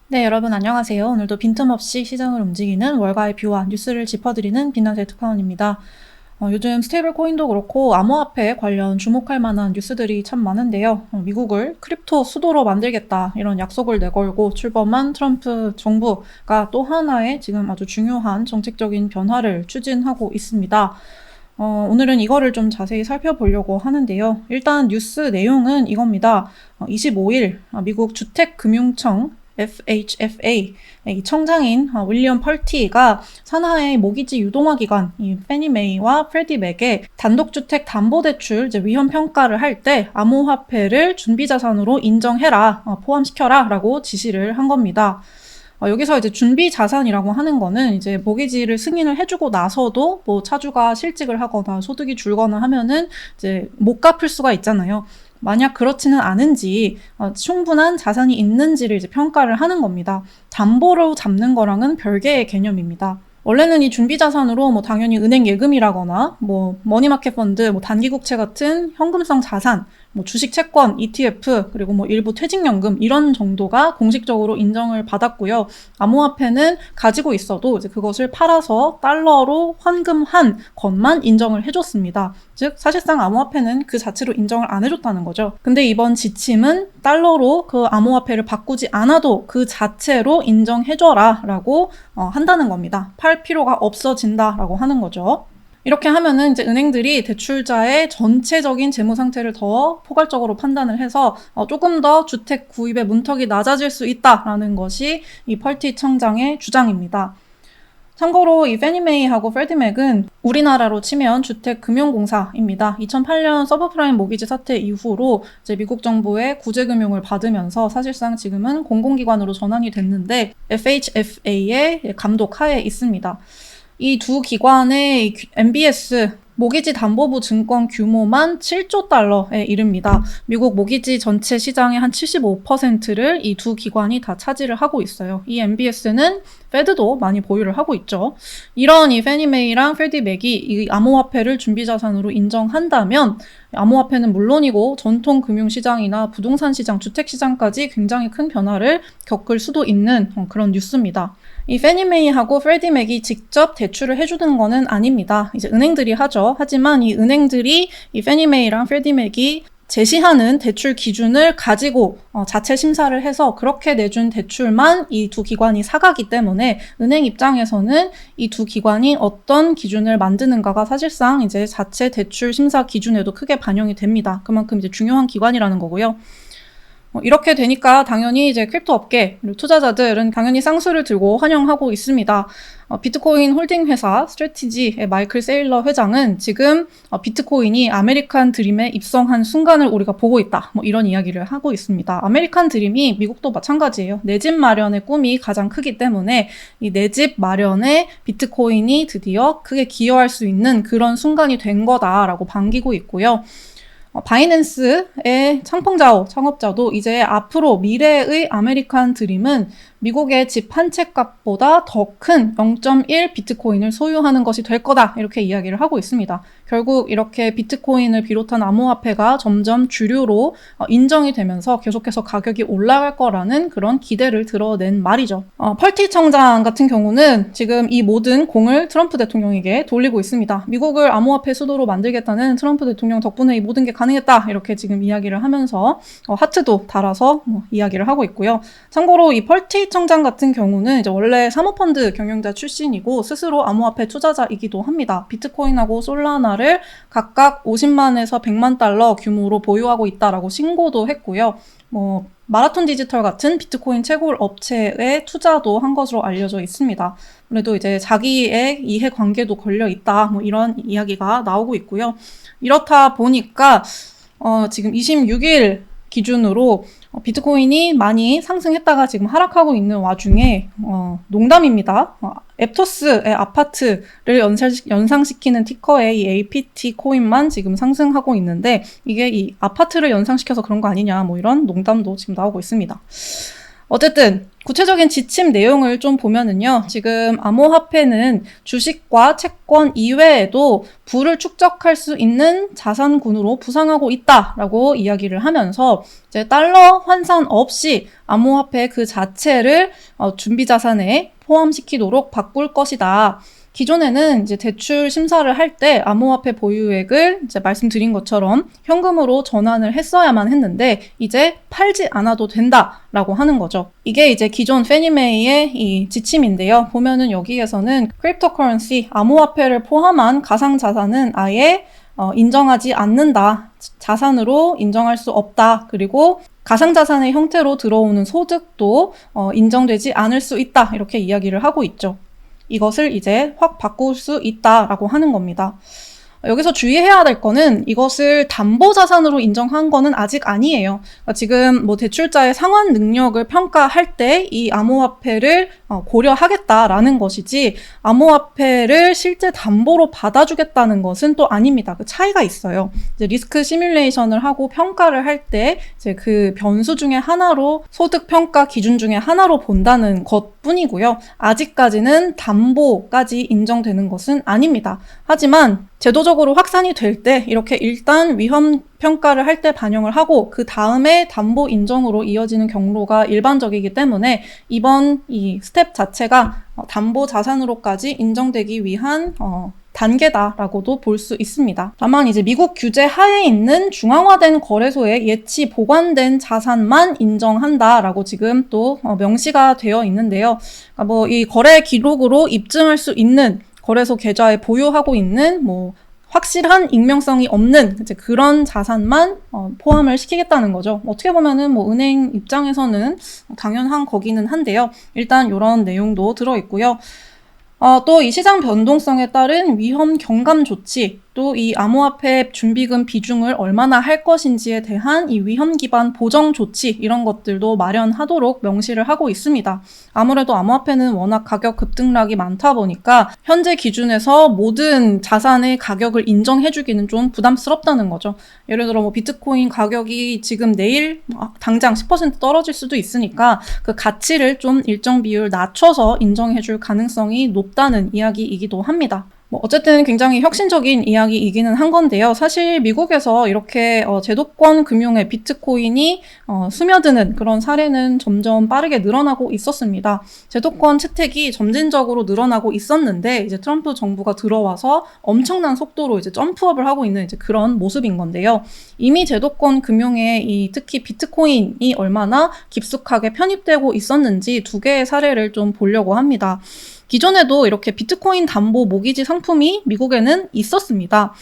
네, 여러분 안녕하세요. 오늘도 빈틈없이 시장을 움직이는 월가의 뷰와 뉴스를 짚어드리는 빛나의 특파원입니다. 요즘 스테이블 코인도 그렇고 암호화폐 관련 주목할 만한 뉴스들이 참 많은데요. 미국을 크립토 수도로 만들겠다 이런 약속을 내걸고 출범한 트럼프 정부가 또 하나의 지금 아주 중요한 정책적인 변화를 추진하고 있습니다. 오늘은 이거를 좀 자세히 살펴보려고 하는데요. 일단 뉴스 내용은 이겁니다. 25일 미국 주택금융청 FHFA 이 청장인 윌리엄 펄티가 산하의 모기지 유동화 기관 이 페니메이와 프레디맥에 단독주택 담보대출 위험 평가를 할 때 암호화폐를 준비자산으로 인정해라, 포함시켜라라고 지시를 한 겁니다. 여기서 이제 준비 자산이라고 하는 거는 이제 모기지를 승인을 해주고 나서도 뭐 차주가 실직을 하거나 소득이 줄거나 하면은 이제 못 갚을 수가 있잖아요. 만약 그렇지는 않은지 충분한 자산이 있는지를 이제 평가를 하는 겁니다. 담보로 잡는 거랑은 별개의 개념입니다. 원래는 이 준비자산으로 뭐 당연히 은행 예금이라거나 뭐 머니마켓 펀드, 뭐 단기국채 같은 현금성 자산, 뭐 주식 채권, ETF, 그리고 뭐 일부 퇴직연금 이런 정도가 공식적으로 인정을 받았고요. 암호화폐는 가지고 있어도 이제 그것을 팔아서 달러로 환금한 것만 인정을 해줬습니다. 즉 사실상 암호화폐는 그 자체로 인정을 안 해줬다는 거죠. 근데 이번 지침은 달러로 그 암호화폐를 바꾸지 않아도 그 자체로 인정해줘라 라고 한다는 겁니다. 팔 필요가 없어진다 라고 하는 거죠. 이렇게 하면은 이제 은행들이 대출자의 전체적인 재무 상태를 더 포괄적으로 판단을 해서 조금 더 주택 구입의 문턱이 낮아질 수 있다라는 것이 이 펄티 청장의 주장입니다. 참고로 이 페니메이하고 프레디맥은 우리나라로 치면 주택금융공사입니다. 2008년 서브프라임 모기지 사태 이후로 이제 미국 정부의 구제금융을 받으면서 사실상 지금은 공공기관으로 전환이 됐는데 FHFA의 감독 하에 있습니다. 이 두 기관의 MBS 모기지 담보부 증권 규모만 7조 달러에 이릅니다. 미국 모기지 전체 시장의 한 75%를 이 두 기관이 다 차지를 하고 있어요. 이 MBS는 페드도 많이 보유를 하고 있죠. 이런 이 페니메이랑 프레디맥이 이 암호화폐를 준비자산으로 인정한다면 암호화폐는 물론이고 전통 금융시장이나 부동산 시장, 주택 시장까지 굉장히 큰 변화를 겪을 수도 있는 그런 뉴스입니다. 이 페니메이하고 프레디맥이 직접 대출을 해주는 거는 아닙니다. 이제 은행들이 하죠. 하지만 이 은행들이 이 페니메이랑 프레디맥이 제시하는 대출 기준을 가지고 자체 심사를 해서 그렇게 내준 대출만 이 두 기관이 사가기 때문에 은행 입장에서는 이 두 기관이 어떤 기준을 만드는가가 사실상 이제 자체 대출 심사 기준에도 크게 반영이 됩니다. 그만큼 이제 중요한 기관이라는 거고요. 이렇게 되니까 당연히 이제 크립토 업계 투자자들은 당연히 쌍수를 들고 환영하고 있습니다. 비트코인 홀딩 회사 스트래티지의 마이클 세일러 회장은 지금 비트코인이 아메리칸 드림에 입성한 순간을 우리가 보고 있다. 뭐 이런 이야기를 하고 있습니다. 아메리칸 드림이 미국도 마찬가지예요. 내 집 마련의 꿈이 가장 크기 때문에 이 내 집 마련에 비트코인이 드디어 크게 기여할 수 있는 그런 순간이 된 거다라고 반기고 있고요. 바이낸스의 창펑자오 창업자도 이제 앞으로 미래의 아메리칸 드림은 미국의 집 한 채 값보다 더 큰 0.1 비트코인을 소유하는 것이 될 거다 이렇게 이야기를 하고 있습니다. 결국 이렇게 비트코인을 비롯한 암호화폐가 점점 주류로 인정이 되면서 계속해서 가격이 올라갈 거라는 그런 기대를 드러낸 말이죠. 펄티 청장 같은 경우는 지금 이 모든 공을 트럼프 대통령에게 돌리고 있습니다. 미국을 암호화폐 수도로 만들겠다는 트럼프 대통령 덕분에 이 모든 게 가능했다 이렇게 지금 이야기를 하면서 하트도 달아서 이야기를 하고 있고요. 참고로 이 펄티 청장 같은 경우는 이제 원래 사모펀드 경영자 출신이고 스스로 암호화폐 투자자이기도 합니다. 비트코인하고 솔라나를 각각 50만에서 100만 달러 규모로 보유하고 있다라고 신고도 했고요. 마라톤 디지털 같은 비트코인 채굴 업체에 투자도 한 것으로 알려져 있습니다. 그래도 이제 자기의 이해 관계도 걸려 있다. 이런 이야기가 나오고 있고요. 이렇다 보니까 지금 26일 기준으로 비트코인이 많이 상승했다가 지금 하락하고 있는 와중에 농담입니다. 앱토스의 아파트를 연상시키는 티커의 이 APT 코인만 지금 상승하고 있는데 이게 이 아파트를 연상시켜서 그런 거 아니냐 이런 농담도 지금 나오고 있습니다. 어쨌든 구체적인 지침 내용을 좀 보면은요. 지금 암호화폐는 주식과 채권 이외에도 부를 축적할 수 있는 자산군으로 부상하고 있다라고 이야기를 하면서 이제 달러 환산 없이 암호화폐 그 자체를 준비 자산에 포함시키도록 바꿀 것이다. 기존에는 이제 대출 심사를 할 때 암호화폐 보유액을 이제 말씀드린 것처럼 현금으로 전환을 했어야만 했는데 이제 팔지 않아도 된다라고 하는 거죠. 이게 이제 기존 페니메이의 이 지침인데요. 보면은 여기에서는 크립토커런시, 암호화폐를 포함한 가상자산은 아예 인정하지 않는다. 자산으로 인정할 수 없다. 그리고 가상자산의 형태로 들어오는 소득도 인정되지 않을 수 있다. 이렇게 이야기를 하고 있죠. 이것을 이제 확 바꿀 수 있다라고 하는 겁니다. 여기서 주의해야 될 거는 이것을 담보자산으로 인정한 거는 아직 아니에요. 그러니까 지금 뭐 대출자의 상환 능력을 평가할 때 이 암호화폐를 고려하겠다라는 것이지 암호화폐를 실제 담보로 받아주겠다는 것은 또 아닙니다. 그 차이가 있어요. 이제 리스크 시뮬레이션을 하고 평가를 할 때 이제 그 변수 중에 하나로 소득 평가 기준 중에 하나로 본다는 것뿐이고요. 아직까지는 담보까지 인정되는 것은 아닙니다. 하지만 제도적으로 확산이 될 때 이렇게 일단 위험 평가를 할 때 반영을 하고 그 다음에 담보 인정으로 이어지는 경로가 일반적이기 때문에 이번 이 스텝 자체가 담보 자산으로까지 인정되기 위한 단계다라고도 볼 수 있습니다. 다만 이제 미국 규제 하에 있는 중앙화된 거래소에 예치 보관된 자산만 인정한다라고 지금 또 명시가 되어 있는데요. 그러니까 뭐 이 거래 기록으로 입증할 수 있는 거래소 계좌에 보유하고 있는 뭐 확실한 익명성이 없는 이제 그런 자산만 포함을 시키겠다는 거죠. 어떻게 보면은 뭐 은행 입장에서는 당연한 거기는 한데요. 일단 이런 내용도 들어 있고요. 또 이 시장 변동성에 따른 위험 경감 조치, 또 이 암호화폐 준비금 비중을 얼마나 할 것인지에 대한 이 위험 기반 보정 조치 이런 것들도 마련하도록 명시를 하고 있습니다. 아무래도 암호화폐는 워낙 가격 급등락이 많다 보니까 현재 기준에서 모든 자산의 가격을 인정해주기는 좀 부담스럽다는 거죠. 예를 들어 뭐 비트코인 가격이 지금 내일 당장 10% 떨어질 수도 있으니까 그 가치를 좀 일정 비율 낮춰서 인정해줄 가능성이 높다는 이야기이기도 합니다. 뭐 어쨌든 굉장히 혁신적인 이야기이기는 한 건데요. 사실 미국에서 이렇게 제도권 금융의 비트코인이 스며드는 그런 사례는 점점 빠르게 늘어나고 있었습니다. 제도권 채택이 점진적으로 늘어나고 있었는데 이제 트럼프 정부가 들어와서 엄청난 속도로 이제 점프업을 하고 있는 이제 그런 모습인 건데요. 이미 제도권 금융에 이 특히 비트코인이 얼마나 깊숙하게 편입되고 있었는지 두 개의 사례를 좀 보려고 합니다. 기존에도 이렇게 비트코인 담보 모기지 상품이 미국에는 있었습니다.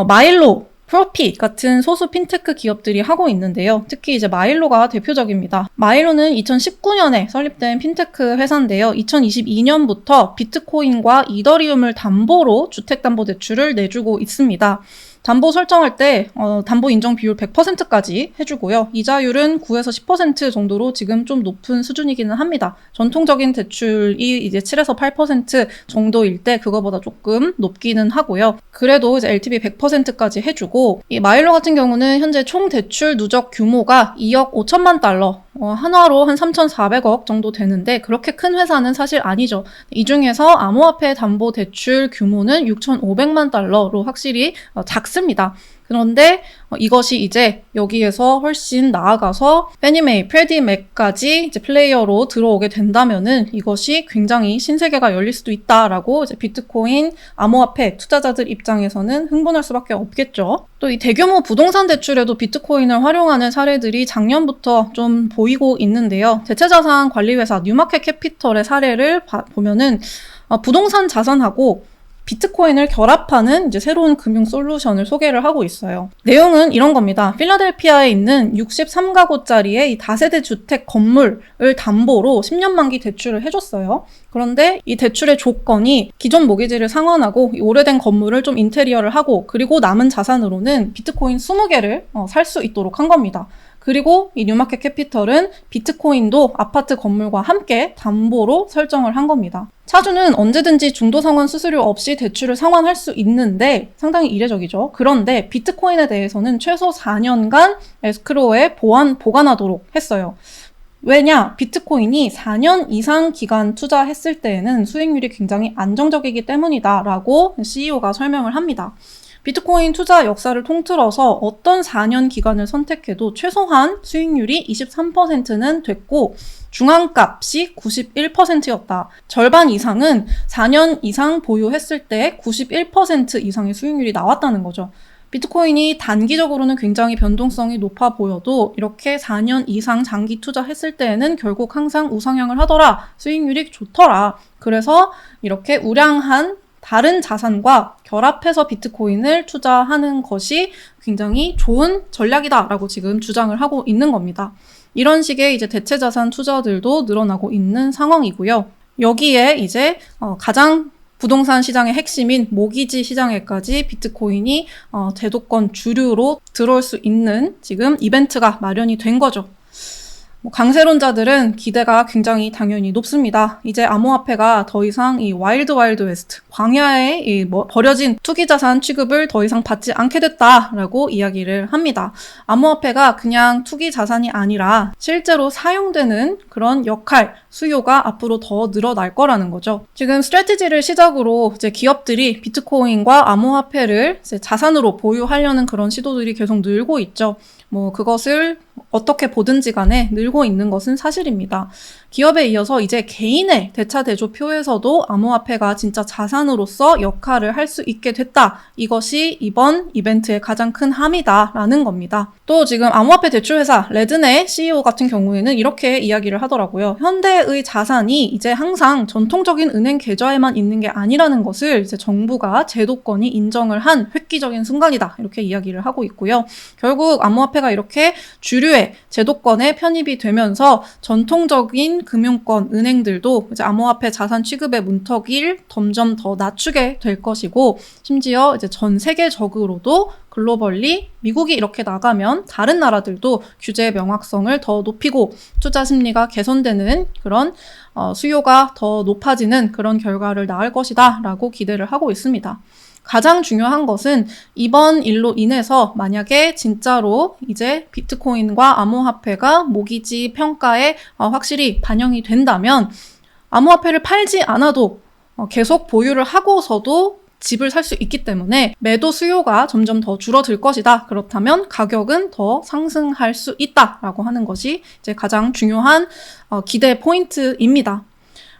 마일로, 프로피 같은 소수 핀테크 기업들이 하고 있는데요. 특히 이제 마일로가 대표적입니다. 마일로는 2019년에 설립된 핀테크 회사인데요. 2022년부터 비트코인과 이더리움을 담보로 주택담보대출을 내주고 있습니다. 담보 설정할 때 담보 인정 비율 100%까지 해주고요. 이자율은 9에서 10% 정도로 지금 좀 높은 수준이기는 합니다. 전통적인 대출이 이제 7에서 8% 정도일 때 그거보다 조금 높기는 하고요. 그래도 이제 LTV 100%까지 해주고 이 마일로 같은 경우는 현재 총 대출 누적 규모가 2억 5천만 달러 한화로 한 3,400억 정도 되는데 그렇게 큰 회사는 사실 아니죠. 이 중에서 암호화폐 담보 대출 규모는 6,500만 달러로 확실히 작습니다. 그런데 이것이 이제 여기에서 훨씬 나아가서 페니메이, 프레디맥까지 이제 플레이어로 들어오게 된다면은 이것이 굉장히 신세계가 열릴 수도 있다라고 이제 비트코인, 암호화폐 투자자들 입장에서는 흥분할 수밖에 없겠죠. 또 이 대규모 부동산 대출에도 비트코인을 활용하는 사례들이 작년부터 좀 보이고 있는데요. 대체자산 관리회사 뉴마켓 캐피털의 사례를 보면은 부동산 자산하고 비트코인을 결합하는 이제 새로운 금융 솔루션을 소개를 하고 있어요. 내용은 이런 겁니다. 필라델피아에 있는 63가구짜리의 이 다세대 주택 건물을 담보로 10년 만기 대출을 해줬어요. 그런데 이 대출의 조건이 기존 모기지를 상환하고 이 오래된 건물을 좀 인테리어를 하고 그리고 남은 자산으로는 비트코인 20개를 살 수 있도록 한 겁니다. 그리고 이 뉴마켓 캐피털은 비트코인도 아파트 건물과 함께 담보로 설정을 한 겁니다. 차주는 언제든지 중도 상환 수수료 없이 대출을 상환할 수 있는데 상당히 이례적이죠. 그런데 비트코인에 대해서는 최소 4년간 에스크로에 보관하도록 했어요. 왜냐? 비트코인이 4년 이상 기간 투자했을 때에는 수익률이 굉장히 안정적이기 때문이다 라고 CEO가 설명을 합니다. 비트코인 투자 역사를 통틀어서 어떤 4년 기간을 선택해도 최소한 수익률이 23%는 됐고 중앙값이 91%였다. 절반 이상은 4년 이상 보유했을 때 91% 이상의 수익률이 나왔다는 거죠. 비트코인이 단기적으로는 굉장히 변동성이 높아 보여도 이렇게 4년 이상 장기 투자했을 때에는 결국 항상 우상향을 하더라. 수익률이 좋더라. 그래서 이렇게 우량한 다른 자산과 결합해서 비트코인을 투자하는 것이 굉장히 좋은 전략이다라고 지금 주장을 하고 있는 겁니다. 이런 식의 이제 대체 자산 투자들도 늘어나고 있는 상황이고요. 여기에 이제 가장 부동산 시장의 핵심인 모기지 시장에까지 비트코인이 제도권 주류로 들어올 수 있는 지금 이벤트가 마련이 된 거죠. 강세론자들은 기대가 굉장히 당연히 높습니다. 이제 암호화폐가 더 이상 이 와일드 웨스트, 광야에 버려진 투기자산 취급을 더 이상 받지 않게 됐다라고 이야기를 합니다. 암호화폐가 그냥 투기자산이 아니라 실제로 사용되는 그런 역할, 수요가 앞으로 더 늘어날 거라는 거죠. 지금 스트래티지를 시작으로 이제 기업들이 비트코인과 암호화폐를 이제 자산으로 보유하려는 그런 시도들이 계속 늘고 있죠. 그것을 어떻게 보든지 간에 늘고 있는 것은 사실입니다. 기업에 이어서 이제 개인의 대차대조표에서도 암호화폐가 진짜 자산으로서 역할을 할 수 있게 됐다. 이것이 이번 이벤트의 가장 큰 함이다라는 겁니다. 또 지금 암호화폐 대출회사 레드네 CEO 같은 경우에는 이렇게 이야기를 하더라고요. 현대의 자산이 이제 항상 전통적인 은행 계좌에만 있는 게 아니라는 것을 이제 정부가 제도권이 인정을 한 획기적인 순간이다. 이렇게 이야기를 하고 있고요. 결국 암호화폐가 이렇게 주류의 제도권에 편입이 되면서 전통적인 금융권, 은행들도 이제 암호화폐 자산 취급의 문턱을 점점 더 낮추게 될 것이고, 심지어 이제 전 세계적으로도 글로벌리 미국이 이렇게 나가면 다른 나라들도 규제의 명확성을 더 높이고 투자 심리가 개선되는 그런 수요가 더 높아지는 그런 결과를 낳을 것이다 라고 기대를 하고 있습니다. 가장 중요한 것은 이번 일로 인해서 만약에 진짜로 이제 비트코인과 암호화폐가 모기지 평가에 확실히 반영이 된다면 암호화폐를 팔지 않아도 계속 보유를 하고서도 집을 살 수 있기 때문에 매도 수요가 점점 더 줄어들 것이다. 그렇다면 가격은 더 상승할 수 있다라고 하는 것이 이제 가장 중요한 기대 포인트입니다.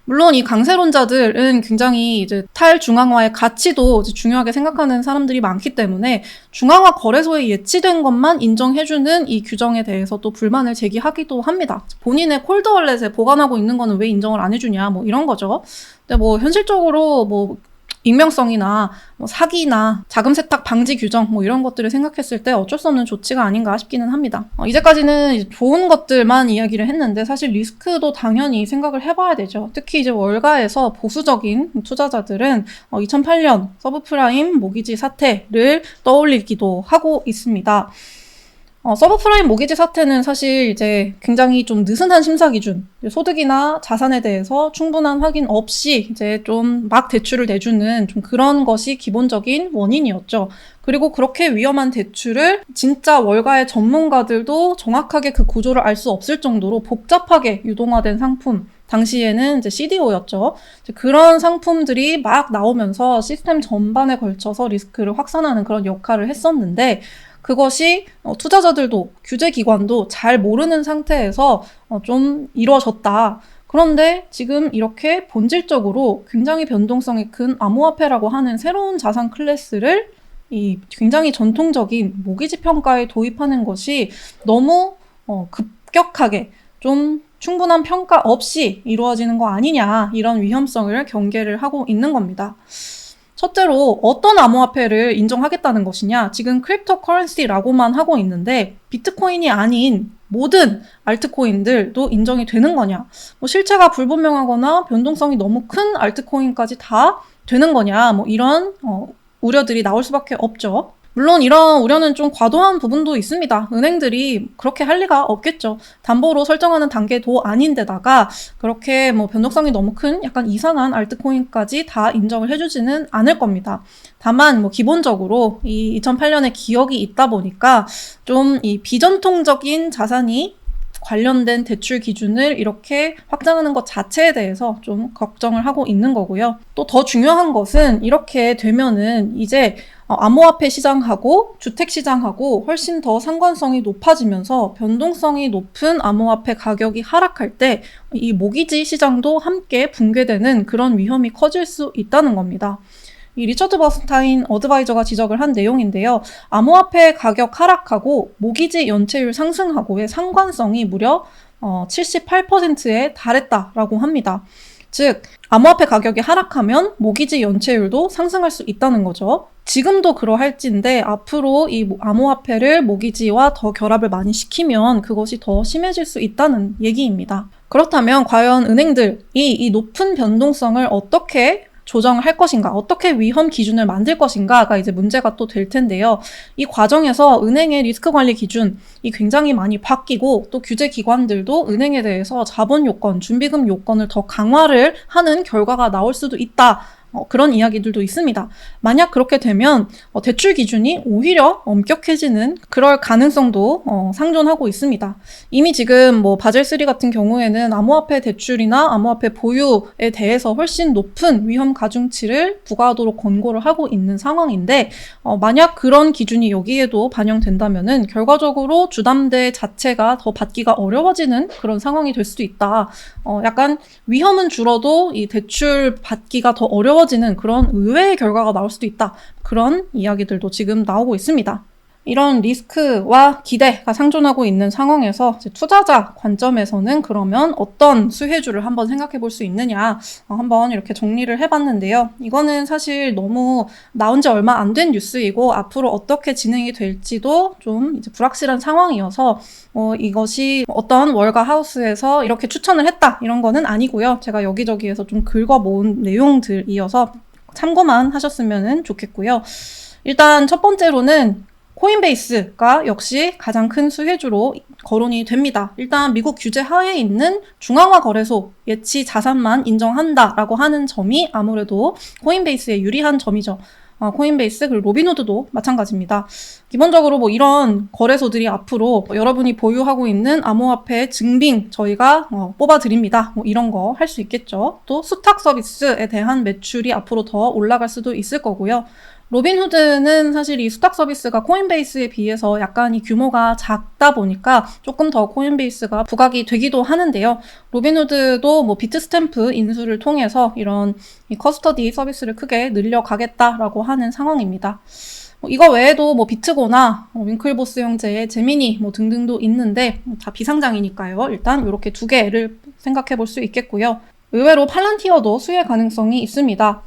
물론 이 강세론자들은 굉장히 이제 탈중앙화의 가치도 중요하게 생각하는 사람들이 많기 때문에 중앙화 거래소에 예치된 것만 인정해주는 이 규정에 대해서 또 불만을 제기하기도 합니다. 본인의 콜드월렛에 보관하고 있는 거는 왜 인정을 안 해주냐, 이런 거죠. 근데 현실적으로 익명성이나 사기나 자금 세탁 방지 규정 이런 것들을 생각했을 때 어쩔 수 없는 조치가 아닌가 싶기는 합니다. 이제까지는 좋은 것들만 이야기를 했는데 사실 리스크도 당연히 생각을 해봐야 되죠. 특히 이제 월가에서 보수적인 투자자들은 2008년 서브프라임 모기지 사태를 떠올리기도 하고 있습니다. 서브프라임 모기지 사태는 사실 이제 굉장히 좀 느슨한 심사 기준, 소득이나 자산에 대해서 충분한 확인 없이 이제 좀 막 대출을 내주는 좀 그런 것이 기본적인 원인이었죠. 그리고 그렇게 위험한 대출을 진짜 월가의 전문가들도 정확하게 그 구조를 알 수 없을 정도로 복잡하게 유동화된 상품, 당시에는 이제 CDO였죠. 그런 상품들이 막 나오면서 시스템 전반에 걸쳐서 리스크를 확산하는 그런 역할을 했었는데, 그것이 투자자들도 규제기관도 잘 모르는 상태에서 좀 이루어졌다. 그런데 지금 이렇게 본질적으로 굉장히 변동성이 큰 암호화폐라고 하는 새로운 자산 클래스를 이 굉장히 전통적인 모기지 평가에 도입하는 것이 너무 급격하게 좀 충분한 평가 없이 이루어지는 거 아니냐, 이런 위험성을 경계를 하고 있는 겁니다. 첫째로 어떤 암호화폐를 인정하겠다는 것이냐, 지금 크립토 커런시라고만 하고 있는데 비트코인이 아닌 모든 알트코인들도 인정이 되는 거냐, 실체가 불분명하거나 변동성이 너무 큰 알트코인까지 다 되는 거냐, 이런 우려들이 나올 수밖에 없죠. 물론 이런 우려는 좀 과도한 부분도 있습니다. 은행들이 그렇게 할 리가 없겠죠. 담보로 설정하는 단계도 아닌데다가 그렇게 변동성이 너무 큰 약간 이상한 알트코인까지 다 인정을 해주지는 않을 겁니다. 다만 기본적으로 이 2008년에 기억이 있다 보니까 좀 이 비전통적인 자산이 관련된 대출 기준을 이렇게 확장하는 것 자체에 대해서 좀 걱정을 하고 있는 거고요. 또 더 중요한 것은 이렇게 되면은 이제 암호화폐 시장하고 주택 시장하고 훨씬 더 상관성이 높아지면서 변동성이 높은 암호화폐 가격이 하락할 때 이 모기지 시장도 함께 붕괴되는 그런 위험이 커질 수 있다는 겁니다. 이 리처드 버스타인 어드바이저가 지적을 한 내용인데요. 암호화폐 가격 하락하고 모기지 연체율 상승하고의 상관성이 무려 78%에 달했다라고 합니다. 즉, 암호화폐 가격이 하락하면 모기지 연체율도 상승할 수 있다는 거죠. 지금도 그러할진데 앞으로 이 암호화폐를 모기지와 더 결합을 많이 시키면 그것이 더 심해질 수 있다는 얘기입니다. 그렇다면 과연 은행들이 이 높은 변동성을 어떻게 조정을 할 것인가, 어떻게 위험 기준을 만들 것인가가 이제 문제가 또 될 텐데요. 이 과정에서 은행의 리스크 관리 기준이 굉장히 많이 바뀌고 또 규제 기관들도 은행에 대해서 자본 요건, 준비금 요건을 더 강화를 하는 결과가 나올 수도 있다. 그런 이야기들도 있습니다. 만약 그렇게 되면 대출 기준이 오히려 엄격해지는 그럴 가능성도 상존하고 있습니다. 이미 지금 바젤3 같은 경우에는 암호화폐 대출이나 암호화폐 보유에 대해서 훨씬 높은 위험 가중치를 부과하도록 권고를 하고 있는 상황인데 만약 그런 기준이 여기에도 반영된다면은 결과적으로 주담대 자체가 더 받기가 어려워지는 그런 상황이 될 수도 있다. 약간 위험은 줄어도 이 대출 받기가 더 어려워지는 그런 의외의 결과가 나올 수도 있다. 그런 이야기들도 지금 나오고 있습니다. 이런 리스크와 기대가 상존하고 있는 상황에서 투자자 관점에서는 그러면 어떤 수혜주를 한번 생각해 볼 수 있느냐 한번 이렇게 정리를 해봤는데요. 이거는 사실 너무 나온 지 얼마 안 된 뉴스이고 앞으로 어떻게 진행이 될지도 좀 이제 불확실한 상황이어서 이것이 어떤 월가 하우스에서 이렇게 추천을 했다 이런 거는 아니고요. 제가 여기저기에서 좀 긁어 모은 내용들이어서 참고만 하셨으면 좋겠고요. 일단 첫 번째로는 코인베이스가 역시 가장 큰 수혜주로 거론이 됩니다. 일단 미국 규제 하에 있는 중앙화 거래소 예치 자산만 인정한다라고 하는 점이 아무래도 코인베이스에 유리한 점이죠. 코인베이스 그리고 로빈후드도 마찬가지입니다. 기본적으로 이런 거래소들이 앞으로 여러분이 보유하고 있는 암호화폐 증빙 저희가 뽑아드립니다. 이런 거 할 수 있겠죠. 또 수탁 서비스에 대한 매출이 앞으로 더 올라갈 수도 있을 거고요. 로빈후드는 사실 이 수탁 서비스가 코인베이스에 비해서 약간 이 규모가 작다 보니까 조금 더 코인베이스가 부각이 되기도 하는데요. 로빈후드도 비트스탬프 인수를 통해서 이런 이 커스터디 서비스를 크게 늘려가겠다라고 하는 상황입니다. 이거 외에도 비트고나 윙클보스 형제의 제미니 등등도 있는데 다 비상장이니까요. 일단 이렇게 두 개를 생각해 볼 수 있겠고요. 의외로 팔란티어도 수혜 가능성이 있습니다.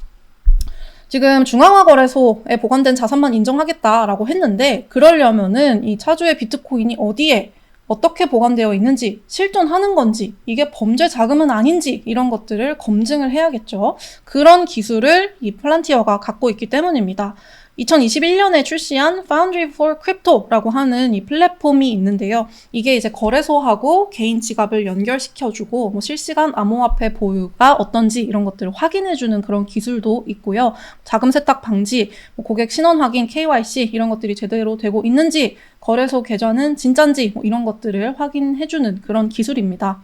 지금 중앙화 거래소에 보관된 자산만 인정하겠다라고 했는데 그러려면은 이 차주의 비트코인이 어디에 어떻게 보관되어 있는지, 실존하는 건지, 이게 범죄 자금은 아닌지 이런 것들을 검증을 해야겠죠. 그런 기술을 이 팔란티어가 갖고 있기 때문입니다. 2021년에 출시한 Foundry for Crypto라고 하는 이 플랫폼이 있는데요. 이게 이제 거래소하고 개인 지갑을 연결시켜주고 실시간 암호화폐 보유가 어떤지 이런 것들을 확인해주는 그런 기술도 있고요. 자금 세탁 방지, 고객 신원 확인, KYC 이런 것들이 제대로 되고 있는지, 거래소 계좌는 진짠지 이런 것들을 확인해주는 그런 기술입니다.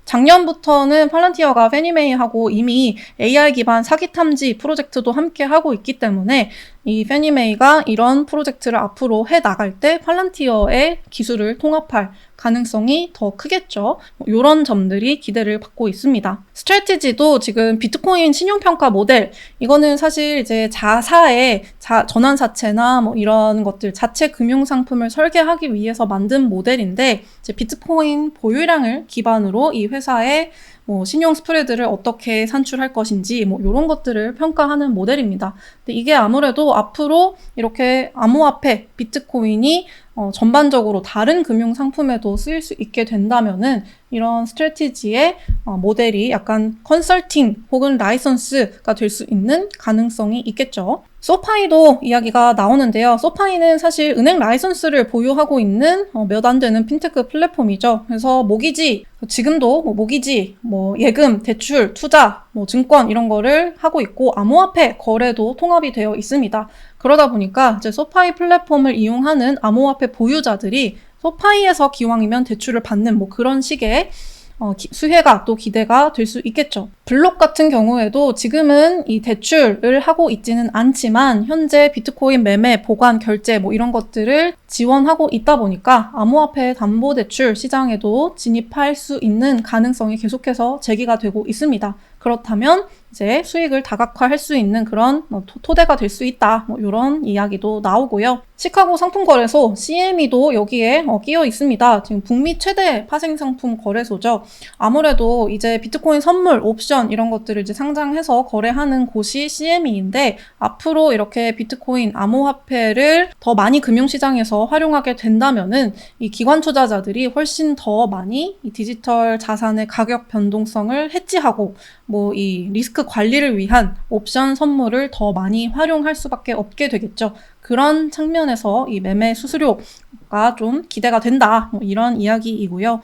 작년부터는 팔란티어가 페니메이하고 이미 AR 기반 사기 탐지 프로젝트도 함께 하고 있기 때문에 이 페니메이가 이런 프로젝트를 앞으로 해 나갈 때 팔란티어의 기술을 통합할 가능성이 더 크겠죠. 이런 점들이 기대를 받고 있습니다. 스트래티지도 지금 비트코인 신용평가 모델, 이거는 사실 이제 자사의 전환사채나 이런 것들 자체 금융상품을 설계하기 위해서 만든 모델인데 이제 비트코인 보유량을 기반으로 이 회사의 신용 스프레드를 어떻게 산출할 것인지 이런 것들을 평가하는 모델입니다. 근데 이게 아무래도 앞으로 이렇게 암호화폐, 비트코인이 전반적으로 다른 금융 상품에도 쓰일 수 있게 된다면은 이런 스트래티지의 모델이 약간 컨설팅 혹은 라이선스가 될 수 있는 가능성이 있겠죠. 소파이도 이야기가 나오는데요. 소파이는 사실 은행 라이선스를 보유하고 있는 몇 안 되는 핀테크 플랫폼이죠. 그래서 모기지, 지금도 모기지, 예금, 대출, 투자, 증권 이런 거를 하고 있고 암호화폐 거래도 통합이 되어 있습니다. 그러다 보니까 이제 소파이 플랫폼을 이용하는 암호화폐 보유자들이 소파이에서 기왕이면 대출을 받는 그런 식의 수혜가 또 기대가 될 수 있겠죠. 블록 같은 경우에도 지금은 이 대출을 하고 있지는 않지만 현재 비트코인 매매, 보관, 결제 이런 것들을 지원하고 있다 보니까 암호화폐 담보대출 시장에도 진입할 수 있는 가능성이 계속해서 제기가 되고 있습니다. 그렇다면 이제 수익을 다각화할 수 있는 그런 토대가 될 수 있다. 이런 이야기도 나오고요. 시카고 상품거래소 CME도 여기에 끼어 있습니다. 지금 북미 최대 파생상품 거래소죠. 아무래도 이제 비트코인 선물, 옵션 이런 것들을 이제 상장해서 거래하는 곳이 CME인데 앞으로 이렇게 비트코인 암호화폐를 더 많이 금융시장에서 활용하게 된다면은 이 기관 투자자들이 훨씬 더 많이 이 디지털 자산의 가격 변동성을 해지하고 이 리스크 관리를 위한 옵션 선물을 더 많이 활용할 수밖에 없게 되겠죠. 그런 측면에서 이 매매 수수료가 좀 기대가 된다. 이런 이야기이고요.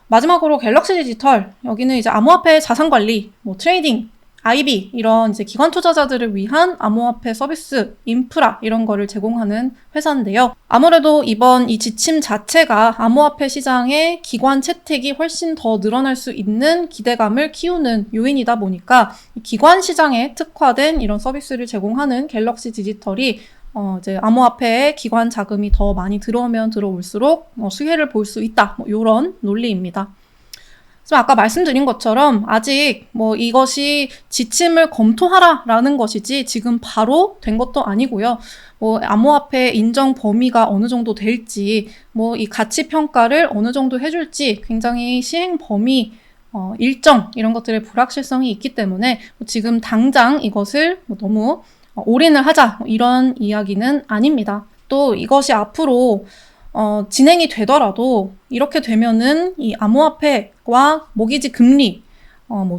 마지막으로 갤럭시 디지털, 여기는 이제 암호화폐 자산 관리, 트레이딩, IB 이런 이제 기관 투자자들을 위한 암호화폐 서비스, 인프라 이런 거를 제공하는 회사인데요. 아무래도 이번 이 지침 자체가 암호화폐 시장의 기관 채택이 훨씬 더 늘어날 수 있는 기대감을 키우는 요인이다 보니까 기관 시장에 특화된 이런 서비스를 제공하는 갤럭시 디지털이 이제 암호화폐에 기관 자금이 더 많이 들어오면 들어올수록 수혜를 볼 수 있다. 이런 논리입니다. 아까 말씀드린 것처럼 아직 이것이 지침을 검토하라라는 것이지 지금 바로 된 것도 아니고요. 암호화폐 인정 범위가 어느 정도 될지, 이 가치 평가를 어느 정도 해줄지 굉장히 시행 범위, 일정 이런 것들의 불확실성이 있기 때문에 지금 당장 이것을 너무 올인을 하자 이런 이야기는 아닙니다. 또 이것이 앞으로 진행이 되더라도 이렇게 되면은 이 암호화폐와 모기지 금리,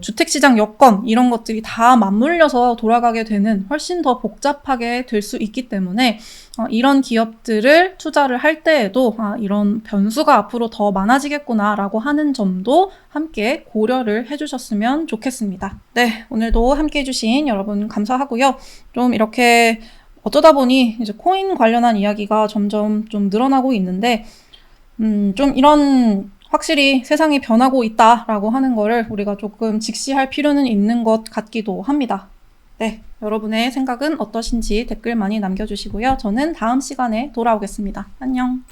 주택시장 여건 이런 것들이 다 맞물려서 돌아가게 되는 훨씬 더 복잡하게 될 수 있기 때문에 이런 기업들을 투자를 할 때에도 이런 변수가 앞으로 더 많아지겠구나라고 하는 점도 함께 고려를 해주셨으면 좋겠습니다. 네, 오늘도 함께 해주신 여러분 감사하고요. 좀 이렇게 어쩌다 보니 이제 코인 관련한 이야기가 점점 좀 늘어나고 있는데, 좀 이런 확실히 세상이 변하고 있다라고 하는 거를 우리가 조금 직시할 필요는 있는 것 같기도 합니다. 네, 여러분의 생각은 어떠신지 댓글 많이 남겨주시고요. 저는 다음 시간에 돌아오겠습니다. 안녕.